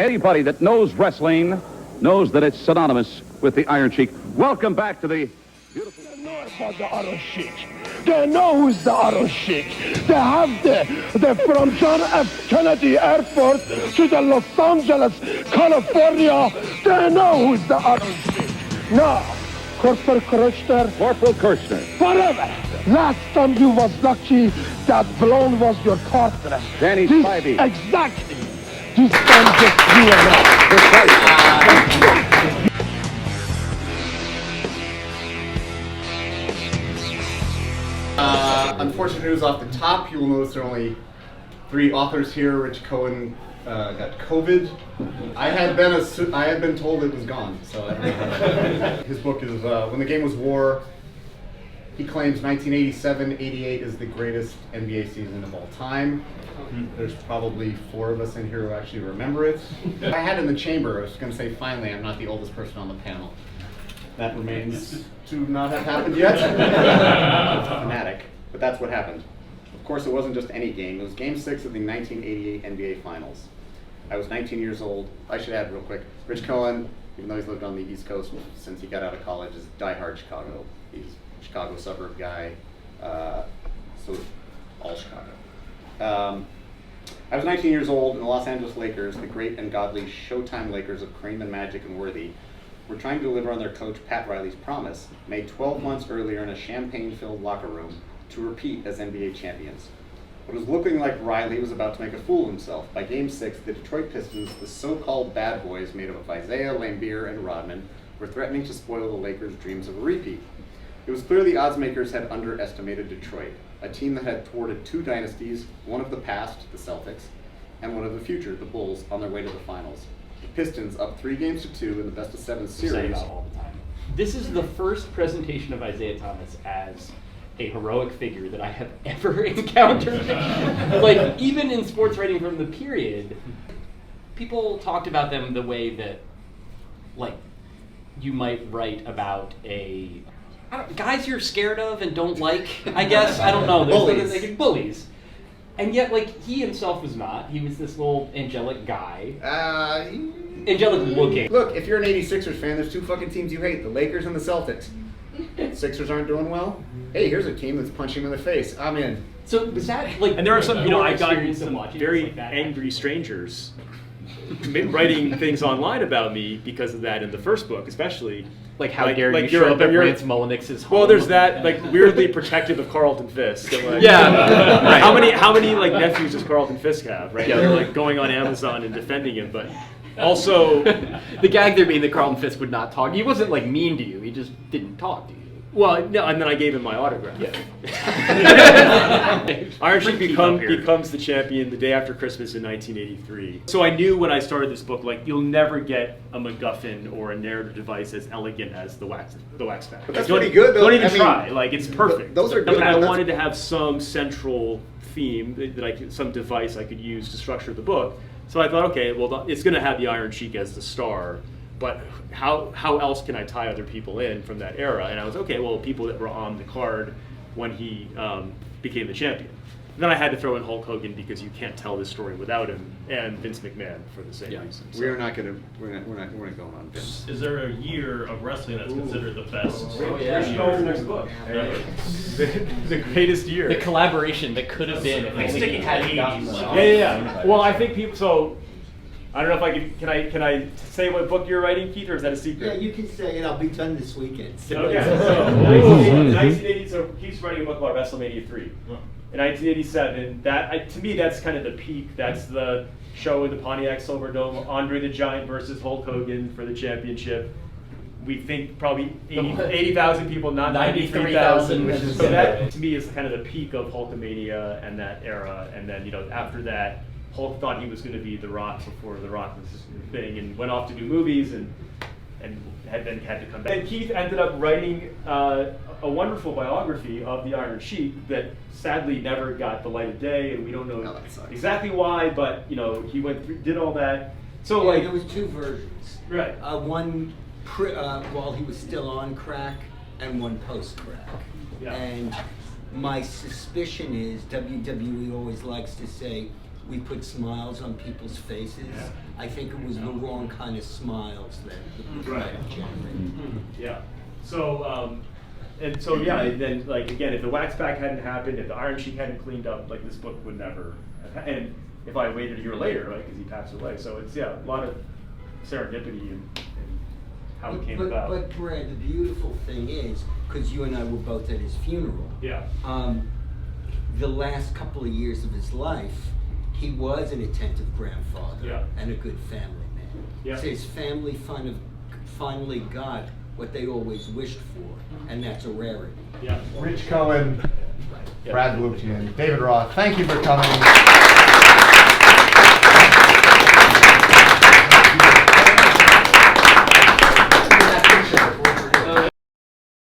Anybody that knows wrestling knows that it's synonymous with the Iron Shiek. Welcome back to the beautiful... They know about the Iron Shiek. They know who's the Iron Shiek. They have the from John F. Kennedy Airport to the Los Angeles, California. They know who's the Iron Shiek. Now, Corporal Kirchner. Corporal Kirchner. Forever. Last time you was lucky, that blonde was your partner. Danny Spivey. Exactly. This time just you and I. Unfortunate news off the top. You will notice there are only 3 authors here. Rich Cohen got COVID. I had been told it was gone, so I don't know. His book is When the Game Was War. He claims 1987-88 is the greatest NBA season of all time. There's probably 4 of us in here who actually remember it. I had in the chamber, I was going to say, finally, I'm not the oldest person on the panel. That remains to not have happened yet. Fanatic, but that's what happened. Of course, it wasn't just any game. It was Game 6 of the 1988 NBA Finals. I was 19 years old. I should add real quick, Rich Cohen, even though he's lived on the East Coast since he got out of college, is diehard Chicago. He's a Chicago suburb guy, so all Chicago. I was 19 years old, and the Los Angeles Lakers, the great and godly Showtime Lakers of Kareem and Magic and Worthy, were trying to deliver on their coach Pat Riley's promise, made 12 months earlier in a champagne-filled locker room, to repeat as NBA champions. It was looking like Riley was about to make a fool of himself. By Game 6, the Detroit Pistons, the so-called bad boys made up of Isaiah, Lambeer, and Rodman, were threatening to spoil the Lakers' dreams of a repeat. It was clear the odds makers had underestimated Detroit, a team that had thwarted 2 dynasties, one of the past, the Celtics, and one of the future, the Bulls, on their way to the finals. The Pistons, up 3-2 in the best-of-7 series. All the time. This is the first presentation of Isaiah Thomas as a heroic figure that I have ever encountered. Like, even in sports writing from the period, people talked about them the way that, like, you might write about guys you're scared of and don't like, I guess. I don't know. Bullies. And yet, like, he himself was not. He was this little angelic guy. Angelic looking. Look, if you're an 86ers fan, there's 2 fucking teams you hate, the Lakers and the Celtics. Sixers aren't doing well. Hey, here's a team that's punching him in the face. I'm in. So was that, like... And there are some, I got some very angry strangers writing things online about me because of that in the first book, especially. Like, how dare you show up at Rance Mullenix's home? Well, there's that, like, weirdly protective of Carlton Fisk. And, like, yeah. Right. How many like nephews does Carlton Fisk have? Right? Yeah. They're like going on Amazon and defending him, but also the gag there being that Carlton Fisk would not talk. He wasn't like mean to you. He just didn't talk to you. Well, no, and then I gave him my autograph. Yeah. Iron Shiek becomes the champion the day after Christmas in 1983. So I knew when I started this book, like, you'll never get a MacGuffin or a narrative device as elegant as the wax pack. But that's pretty good, though. Don't even try. Like, it's perfect. Those are good. But I wanted to have some central theme some device I could use to structure the book. So I thought, okay, well, it's going to have the Iron Shiek as the star. But how else can I tie other people in from that era? And I was, okay, well, people that were on the card when he became the champion. And then I had to throw in Hulk Hogan because you can't tell this story without him, and Vince McMahon for the same reason. So. We're not going to on Vince. Is there a year of wrestling that's considered the best? Oh, yeah. Rich Cohen's next book. The greatest year. The collaboration that could have been. Like sticking had 80s. Yeah. Well, I think people. So. I don't know if I can I say what book you're writing, Keith, or is that a secret? Yeah, you can say it. I'll be done this weekend. Okay. So 1980, so Keith's writing a book about WrestleMania 3. In 1987, to me that's kind of the peak. That's the show in the Pontiac Silverdome, Andre the Giant versus Hulk Hogan for the championship. We think probably 80,000 people, not 93,000. So that to me is kind of the peak of Hulkamania and that era. And then after that, Hulk thought he was going to be The Rock before The Rock was a thing, and went off to do movies and had to come back. And Keith ended up writing a wonderful biography of the Iron Shiek that sadly never got the light of day, and we don't know exactly why, but he did all that. So there was 2 versions. Right. One while he was still on crack, and one post crack. Yeah. And my suspicion is WWE always likes to say, we put smiles on people's faces. Yeah. I think it was the wrong kind of smiles that the Right. generated. Yeah. So, and so yeah, and then like again, if the wax back hadn't happened, if the Iron Shiek hadn't cleaned up, like this book would never have and if I waited a year later, right, because he passed away. So it's, yeah, a lot of serendipity and how it came about. But Brad, the beautiful thing is, because you and I were both at his funeral, Yeah. The last couple of years of his life, he was an attentive grandfather Yeah. and a good family man. Yeah. So his family finally got what they always wished for, and that's a rarity. Yeah. Rich Cohen, Yeah. Brad Balukjian, David Roth, thank you for coming.